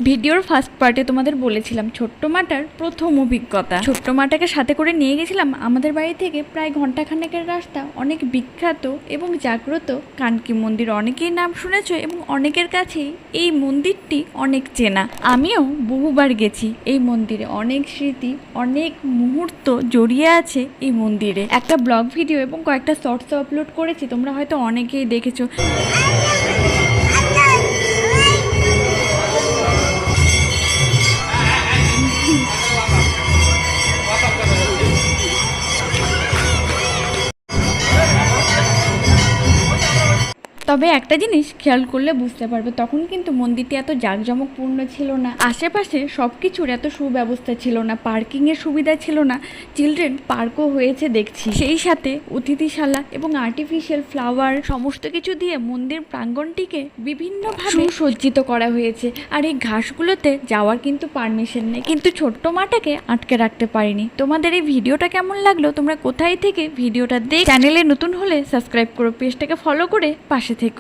ভিডিওর ফার্স্ট পার্টে তোমাদের বলেছিলাম ছোট্ট মাটার প্রথম অভিজ্ঞতা। ছোট্ট মাটাকে সাথে করে নিয়ে গেছিলাম আমাদের বাড়ি থেকে প্রায় ঘন্টাখানেকের রাস্তা অনেক বিখ্যাত এবং জাগ্রত কানকি মন্দির। অনেকেই নাম শুনেছ এবং অনেকের কাছেই এই মন্দিরটি অনেক চেনা। আমিও বহুবার গেছি এই মন্দিরে, অনেক স্মৃতি অনেক মুহূর্ত জড়িয়ে আছে এই মন্দিরে। একটা ব্লগ ভিডিও এবং কয়েকটা শর্টস আপলোড করেছি, তোমরা হয়তো অনেকেই দেখেছো। তবে একটা জিনিস খেয়াল করলে বুঝতে পারবে, তখন কিন্তু মন্দিরটি এত জাঁকজমকপূর্ণ ছিল না, আশেপাশে সব কিছুর এত সুব্যবস্থা ছিল না, পার্কিংয়ের সুবিধা ছিল না। চিলড্রেন পার্কও হয়েছে দেখছি, সেই সাথে অতিথিশালা এবং আর্টিফিশিয়াল ফ্লাওয়ার সমস্ত কিছু দিয়ে মন্দির প্রাঙ্গণটিকে বিভিন্নভাবে সুসজ্জিত করা হয়েছে। আর এই ঘাসগুলোতে যাওয়ার কিন্তু পারমিশন নেই, কিন্তু ছোট্ট মাটাকে আটকে রাখতে পারিনি। তোমাদের এই ভিডিওটা কেমন লাগলো, তোমরা কোথায় থেকে ভিডিওটা চ্যানেলে নতুন হলে সাবস্ক্রাইব করো, পেজটাকে ফলো করে পাশে থেকে